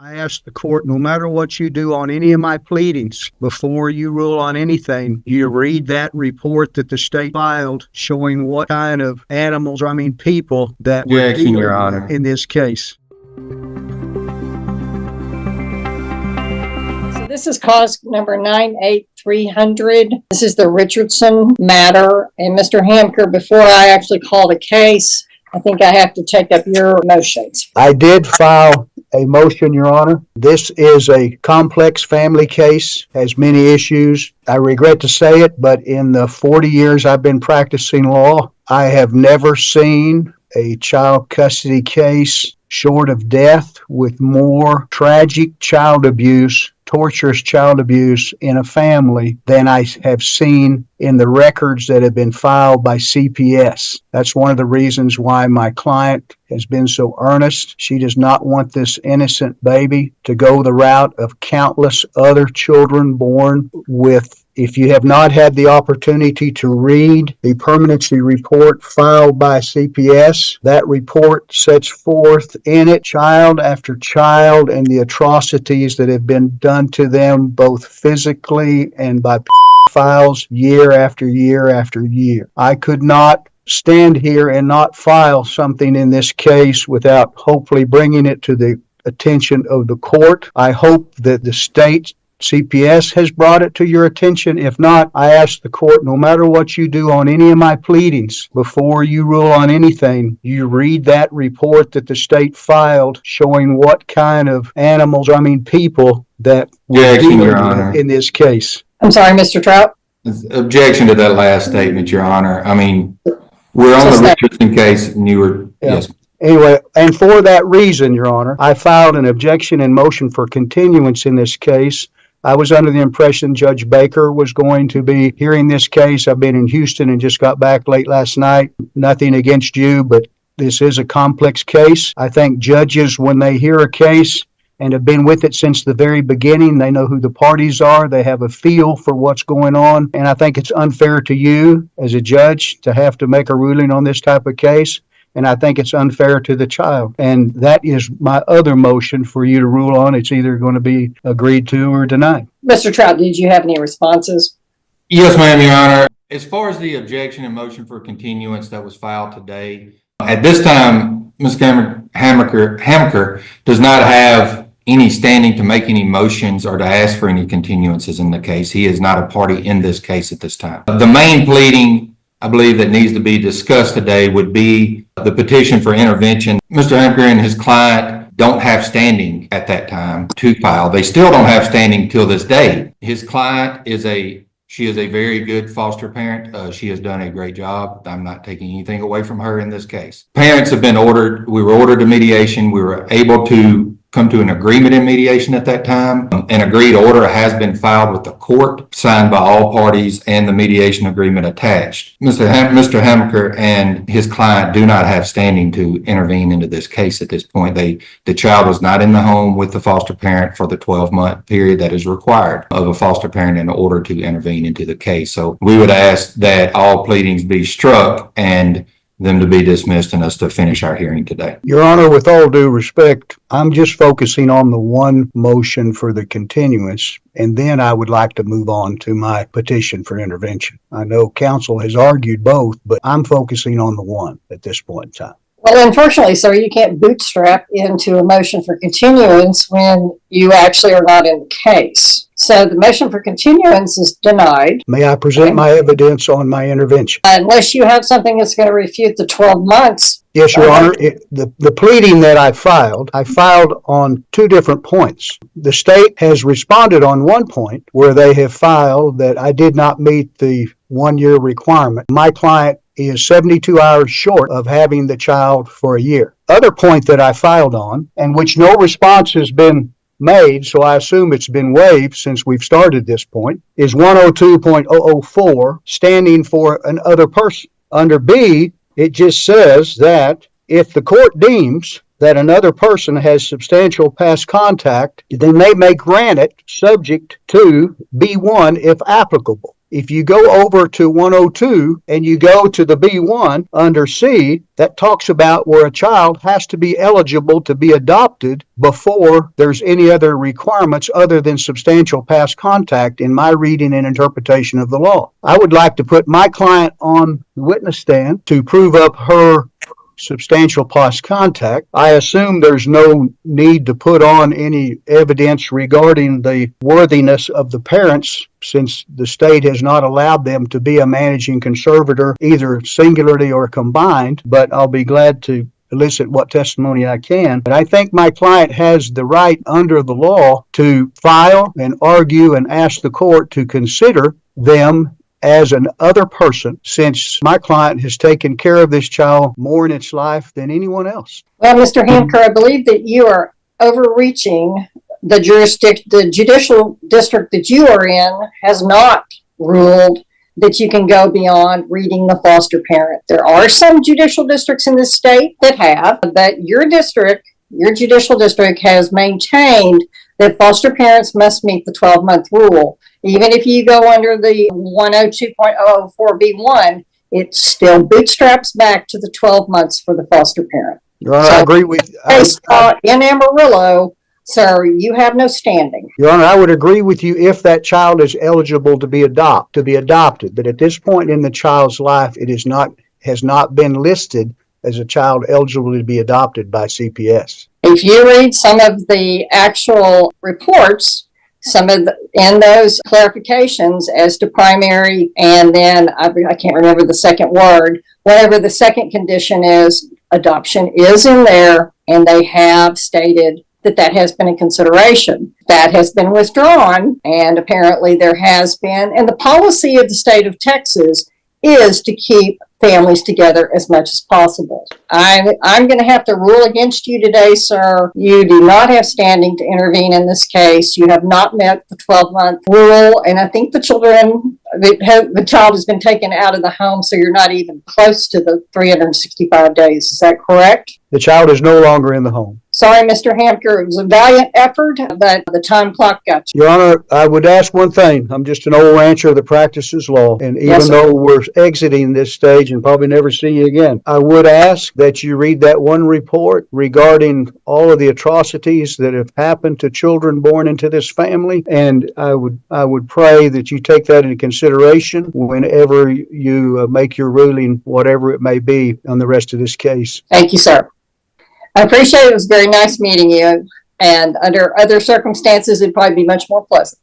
I ask the court, no matter what you do on any of my pleadings, before you rule on anything, you read that report that the state filed showing what kind of people that were dealing in this case. So this is cause number 98300. This is the Richardson matter. And Mr. Hamker, before I actually call the case, I think I have to take up your motions. I did file a motion, Your Honor. This is a complex family case, has many issues. I regret to say it, but in the 40 years I've been practicing law, I have never seen a child custody case short of death with more tragic child abuse, torturous child abuse in a family than I have seen in the records that have been filed by CPS. That's one of the reasons why my client has been so earnest. She does not want this innocent baby to go the route of countless other children born with. If you have not had the opportunity to read the permanency report filed by CPS, that report sets forth in it child after child and the atrocities that have been done to them both physically and by files year after year after year. I could not stand here and not file something in this case without hopefully bringing it to the attention of the court. I hope that the state CPS has brought it to your attention. If not, I ask the court, no matter what you do on any of my pleadings, before you rule on anything, you read that report that the state filed showing what kind of people that were dealing in this case. I'm sorry, Mr. Trout. Objection to that last statement, Your Honor. I mean, we're on the Richardson case and you were, yes. Anyway, and for that reason, Your Honor, I filed an objection and motion for continuance in this case. I was under the impression Judge Baker was going to be hearing this case. I've been in Houston and just got back late last night. Nothing against you, but this is a complex case. I think judges, when they hear a case and have been with it since the very beginning, they know who the parties are. They have a feel for what's going on. And I think it's unfair to you as a judge to have to make a ruling on this type of case. And I think it's unfair to the child. And that is my other motion for you to rule on. It's either going to be agreed to or denied. Mr. Trout, did you have any responses? Yes, ma'am, Your Honor. As far as the objection and motion for continuance that was filed today, at this time, Mr. Hamker does not have any standing to make any motions or to ask for any continuances in the case. He is not a party in this case at this time. The main pleading I believe that needs to be discussed today would be the petition for intervention. Mr. Hamker and his client don't have standing at that time to file. They still don't have standing till this day. His client is a very good foster parent. She has done a great job. I'm not taking anything away from her in this case. Parents have been ordered. We were ordered to mediation. We were able to come to an agreement in mediation at that time. An agreed order has been filed with the court, signed by all parties, and the mediation agreement attached. Mr. Hamker and his client do not have standing to intervene into this case at this point. The child was not in the home with the foster parent for the 12-month period that is required of a foster parent in order to intervene into the case. So we would ask that all pleadings be struck and them to be dismissed and us to finish our hearing today. Your Honor, with all due respect, I'm just focusing on the one motion for the continuance, and then I would like to move on to my petition for intervention. I know counsel has argued both, but I'm focusing on the one at this point in time. Well, unfortunately, sir, you can't bootstrap into a motion for continuance when you actually are not in the case. So the motion for continuance is denied. May I present my evidence on my intervention? Unless you have something that's going to refute the 12 months. Yes, Your Honor. The pleading that I filed on two different points. The state has responded on one point where they have filed that I did not meet the 1-year requirement. My client is 72 hours short of having the child for a year. Other point that I filed on, and which no response has been made, so I assume it's been waived since we've started this point, is 102.004, standing for an other person. Under B, it just says that if the court deems that another person has substantial past contact, then they may grant it subject to B1 if applicable. If you go over to 102 and you go to the B1 under C, that talks about where a child has to be eligible to be adopted before there's any other requirements other than substantial past contact in my reading and interpretation of the law. I would like to put my client on the witness stand to prove up her substantial past contact. I assume there's no need to put on any evidence regarding the worthiness of the parents, since the state has not allowed them to be a managing conservator, either singularly or combined, but I'll be glad to elicit what testimony I can. But I think my client has the right under the law to file and argue and ask the court to consider them as an other person, since my client has taken care of this child more in its life than anyone else. Well, Mr. Hamker, I believe that you are overreaching the jurisdiction. The judicial district that you are in has not ruled that you can go beyond reading the foster parent. There are some judicial districts in this state that have, but your district, your judicial district has maintained that foster parents must meet the 12-month rule. Even if you go under the 102.004B1, it still bootstraps back to the 12 months for the foster parent. Your Honor, I agree with in Amarillo, sir, you have no standing. Your Honor, I would agree with you if that child is eligible to be adopted. But at this point in the child's life, it has not been listed as a child eligible to be adopted by CPS. If you read some of the actual reports, in those clarifications as to primary, and then I can't remember the second word, whatever the second condition is, adoption is in there, and they have stated that has been a consideration. That has been withdrawn, and apparently there has been, and the policy of the state of Texas is to keep families together as much as possible. I'm going to have to rule against you today, sir. You do not have standing to intervene in this case. You have not met the 12-month rule, and I think the child has been taken out of the home, so you're not even close to the 365 days. Is that correct? The child is no longer in the home. Sorry, Mr. Hamker, it was a valiant effort, but the time clock got you. Your Honor, I would ask one thing. I'm just an old rancher that practices law, and even though we're exiting this stage and probably never see you again, I would ask that you read that one report regarding all of the atrocities that have happened to children born into this family, and I would pray that you take that into consideration whenever you make your ruling, whatever it may be, on the rest of this case. Thank you, sir. I appreciate it. It was very nice meeting you. And under other circumstances, it'd probably be much more pleasant.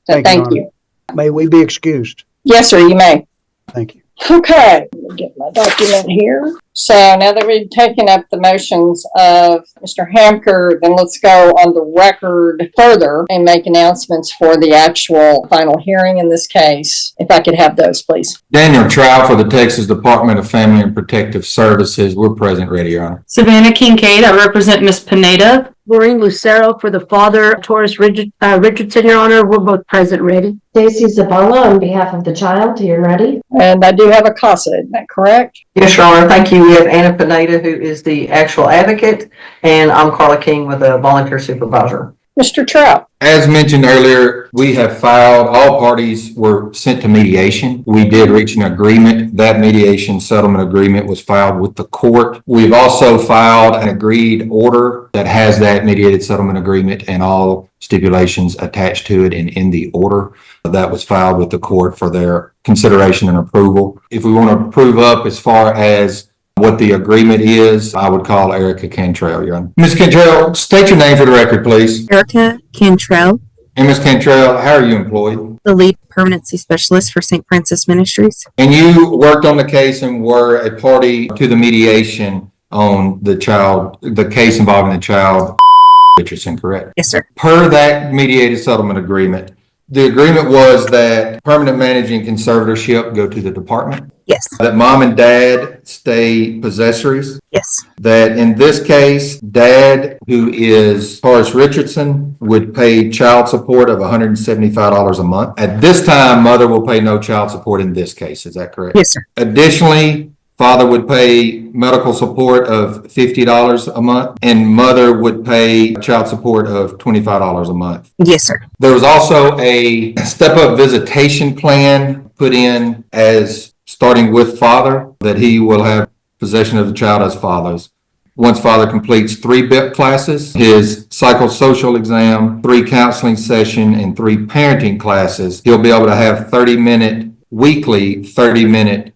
So thank you. May we be excused? Yes, sir, you may. Thank you. Okay, let me get my document here. So now that we've taken up the motions of Mr. Hamker, then let's go on the record further and make announcements for the actual final hearing in this case. If I could have those, please. Daniel Trout for the Texas Department of Family and Protective Services. We're present, ready, Your Honor. Savannah Kincaid, I represent Ms. Pineda. Maureen Lucero for the father, Taurus Richardson, Your Honor. We're both present, ready. Stacy Zabala on behalf of the child, here ready. And I do have a CASA, isn't that correct? Yes, Your Honor. Thank you. We have Anna Pineda, who is the actual advocate, and I'm Carla King with a volunteer supervisor. Mr. Trout. As mentioned earlier, we have filed, all parties were sent to mediation. We did reach an agreement. That mediation settlement agreement was filed with the court. We've also filed an agreed order that has that mediated settlement agreement and all stipulations attached to it and in the order that was filed with the court for their consideration and approval. If we want to prove up as far as what the agreement is, I would call Erica Cantrell, Your Honor. Ms. Cantrell, state your name for the record, please. Erica Cantrell, And Ms. Cantrell, how are you employed? the lead permanency specialist for St. Francis Ministries. And you worked on the case and were a party to the mediation on the case involving the child, Richardson, correct? Yes, sir. Per that mediated settlement agreement, the agreement was that permanent managing conservatorship go to the department, Yes. that mom and dad stay possessories, Yes. that in this case, dad, who is Taurus Richardson, would pay child support of $175 a month. At this time, mother will pay no child support in this case. Is that correct? Yes, sir. Additionally, Father would pay medical support of $50 a month, and mother would pay child support of $25 a month. Yes, sir. There was also a step-up visitation plan put in as starting with father, that he will have possession of the child as follows. Once father completes 3 BIP classes, his psychosocial exam, 3 counseling session, and 3 parenting classes, he'll be able to have 30-minute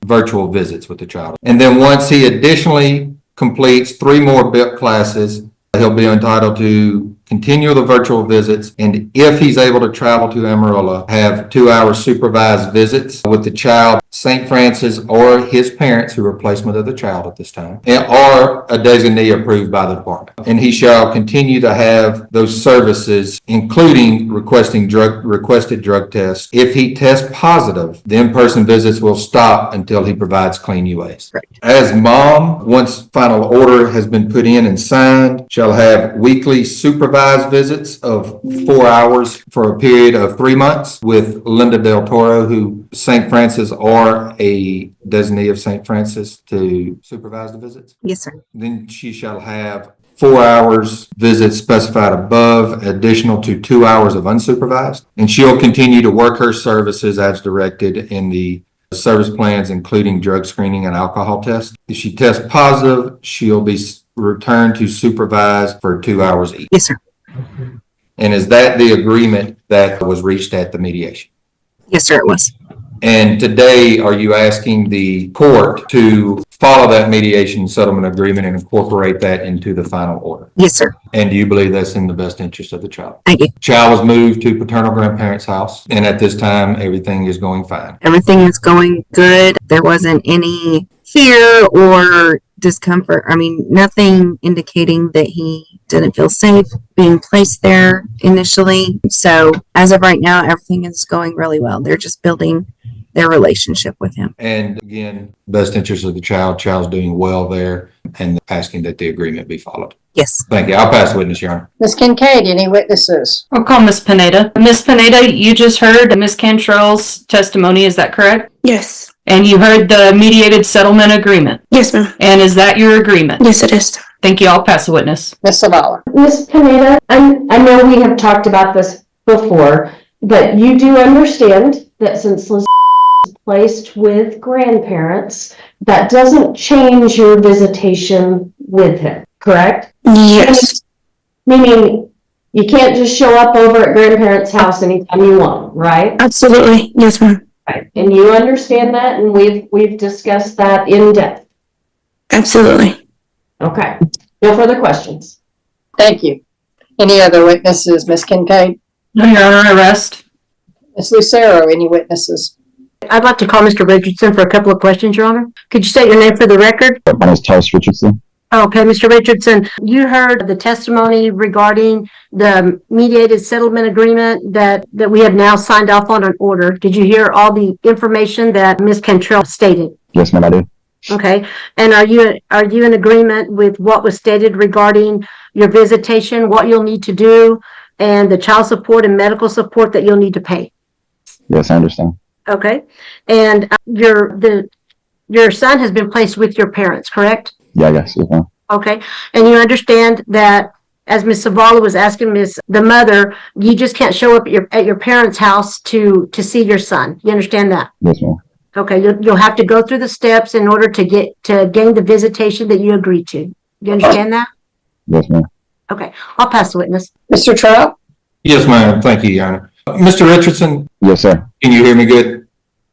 virtual visits with the child. And then once he additionally completes 3 more BIP classes, he'll be entitled to continue the virtual visits, and if he's able to travel to Amarillo, have 2-hour supervised visits with the child, St. Francis, or his parents, who are placement of the child at this time, or a designee approved by the department. And he shall continue to have those services, including requested drug tests. If he tests positive, the in-person visits will stop until he provides clean UAs. Right. As mom, once final order has been put in and signed, shall have weekly supervised visits of 4 hours for a period of 3 months with Linda Del Toro, who St. Francis or a designee of St. Francis to supervise the visits. Yes, sir. Then she shall have 4 hours visits specified above, additional to 2 hours of unsupervised. And she'll continue to work her services as directed in the service plans, including drug screening and alcohol tests. If she tests positive, she'll be returned to supervise for 2 hours each. Yes, sir. And is that the agreement that was reached at the mediation? Yes, sir, it was. And today, are you asking the court to follow that mediation settlement agreement and incorporate that into the final order? Yes, sir. And do you believe that's in the best interest of the child? I do. Child was moved to paternal grandparents' house, and at this time, everything is going fine. Everything is going good. There wasn't any fear or discomfort. I mean, nothing indicating that he didn't feel safe being placed there initially. So as of right now, everything is going really well. They're just building their relationship with him. And again, best interest of the child's doing well there, and asking that the agreement be followed. Yes. Thank you. I'll pass the witness, Your Honor. Ms. Kincaid, any witnesses? I'll call Ms. Pineda. Ms. Pineda, you just heard Ms. Cantrell's testimony, is that correct? Yes. And you heard the mediated settlement agreement. Yes, ma'am. And is that your agreement? Yes, it is. Thank you. I'll pass the witness. Ms. Zavala? Ms. Pineda, I know we have talked about this before, but you do understand that since Liz is placed with grandparents, that doesn't change your visitation with him, correct? Yes. Meaning you can't just show up over at grandparents' house anytime you want, right? Absolutely. Yes, ma'am. Right. And you understand that, and we've discussed that in depth. Absolutely. Okay. No further questions. Thank you. Any other witnesses, Ms. Kincaid? No, Your Honor, I rest. Ms. Lucero, any witnesses? I'd like to call Mr. Richardson for a couple of questions, Your Honor. Could you state your name for the record? My name is Thomas Richardson. Okay, Mr. Richardson, you heard the testimony regarding the mediated settlement agreement that we have now signed off on an order. Did you hear all the information that Ms. Cantrell stated? Yes, ma'am, I did. Okay, and are you in agreement with what was stated regarding your visitation, what you'll need to do, and the child support and medical support that you'll need to pay? Yes, I understand. Okay, and your son has been placed with your parents, correct? Yeah, yes, ma'am. Okay, and you understand that, as Ms. Zavala was asking the mother, you just can't show up at your parents' house to see your son. You understand that? Yes, ma'am. Okay, you'll have to go through the steps in order to gain the visitation that you agreed to. You understand that? Yes, ma'am. Okay, I'll pass the witness. Mr. Trout? Yes, ma'am. Thank you, Your Honor. Mr. Richardson, Yes, sir. can you hear me good?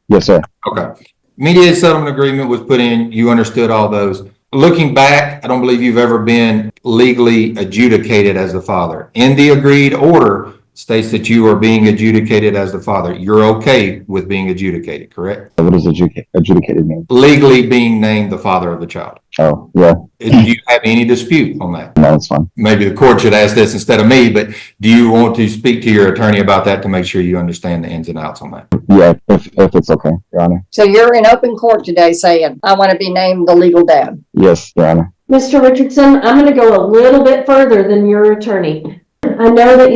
Yes, sir. Okay. Mediated settlement agreement was put in. You understood all those. Looking back, I don't believe you've ever been legally adjudicated as the father. In the agreed order states that you are being adjudicated as the father. You're okay with being adjudicated, correct? What does adjudicated mean? Legally being named the father of the child. Oh, yeah. Do you have any dispute on that? No, it's fine. Maybe the court should ask this instead of me, but do you want to speak to your attorney about that to make sure you understand the ins and outs on that? Yeah, if it's okay, Your Honor. So you're in open court today saying, I want to be named the legal dad. Yes, Your Honor. Mr. Richardson, I'm going to go a little bit further than your attorney. I know that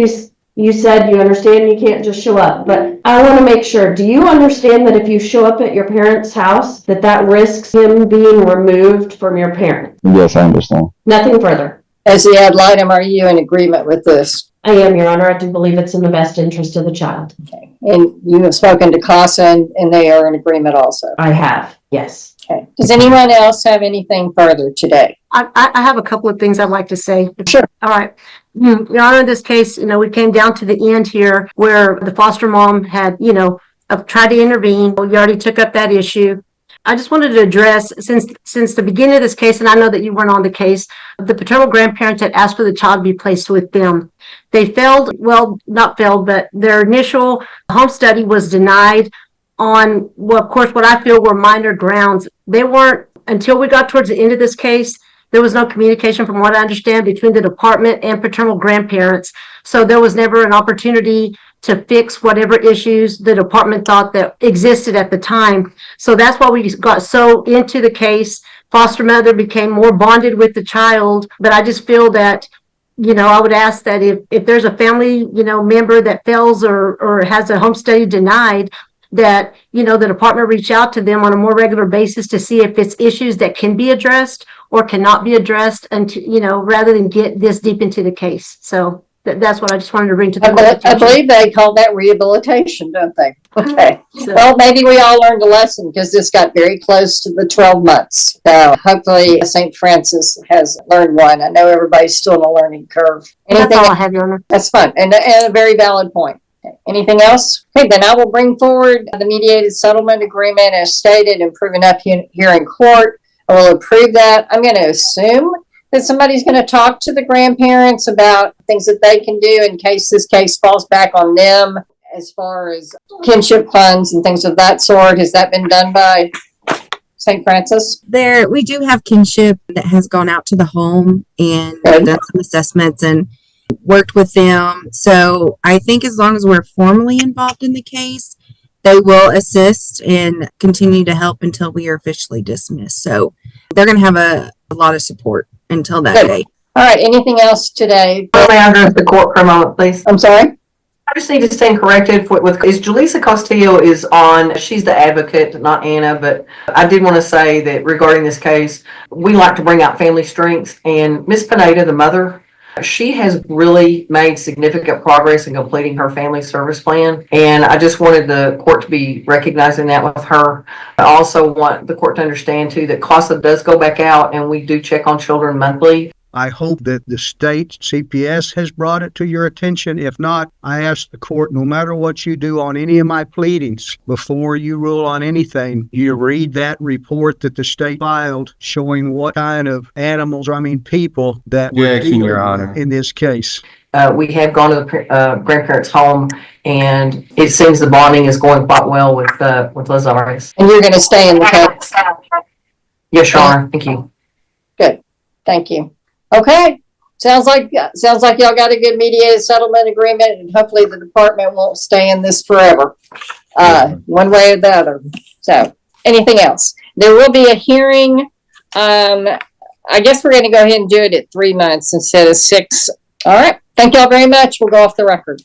You said you understand you can't just show up, but I want to make sure, do you understand that if you show up at your parents' house, that risks him being removed from your parent? Yes, I understand. Nothing further. As the ad litem, are you in agreement with this? I am, Your Honor. I do believe it's in the best interest of the child. Okay. And you have spoken to CASA and they are in agreement also? I have, yes. Okay. Does anyone else have anything further today? I have a couple of things I'd like to say. Sure. All right. Your Honor, in this case, we came down to the end here where the foster mom had, tried to intervene. You already took up that issue. I just wanted to address, since the beginning of this case, and I know that you weren't on the case, the paternal grandparents had asked for the child to be placed with them. They failed, well, not failed, but their initial home study was denied on, well, of course, what I feel were minor grounds. They weren't, until we got towards the end of this case, there was no communication, from what I understand, between the department and paternal grandparents. So there was never an opportunity to fix whatever issues the department thought that existed at the time. So that's why we got so into the case. Foster mother became more bonded with the child. But I just feel that, I would ask that if there's a family, member that fails or has a home study denied, that, the department reach out to them on a more regular basis to see if it's issues that can be addressed or cannot be addressed, and rather than get this deep into the case. So that's what I just wanted to bring to the I attention. believe they call that rehabilitation, don't they? Okay. So- Well, maybe we all learned a lesson because this got very close to the 12 months. So hopefully St. Francis has learned one. I know everybody's still on a learning curve. That's all I have, Your Honor. That's fine. And a very valid point. Okay. Anything else? Okay, then I will bring forward the mediated settlement agreement as stated and proven up here in court. I will approve that. I'm going to assume that somebody's going to talk to the grandparents about things that they can do in case this case falls back on them, as far as kinship funds and things of that sort. Has that been done by St. Francis? We do have kinship that has gone out to the home and Good. done some assessments and worked with them. So I think as long as we're formally involved in the case, they will assist and continue to help until we are officially dismissed. So they're going to have a lot of support until that Good. day. All right. Anything else today? May I address the court for a moment, please? I'm sorry? I just need to stand corrected is Julissa Castillo is on, she's the advocate, not Anna, but I did want to say that regarding this case, we like to bring out family strengths, and Miss Pineda, the mother, she has really made significant progress in completing her family service plan. And I just wanted the court to be recognizing that with her. I also want the court to understand too that CASA does go back out and we do check on children monthly. I hope that the state CPS has brought it to your attention. If not, I ask the court, no matter what you do on any of my pleadings, before you rule on anything, you read that report that the state filed showing what kind of people that were Objection, Your Honor. in this case. We have gone to the grandparents' home, and it seems the bonding is going quite well with Lazares. And you're going to stay in the case? Yes, Your Honor. Thank you. Good. Thank you. Okay. Sounds like y'all got a good mediated settlement agreement, and hopefully the department won't stay in this forever, one way or the other. So, anything else? There will be a hearing. I guess we're going to go ahead and do it at 3 months instead of 6. All right. Thank y'all very much. We'll go off the record.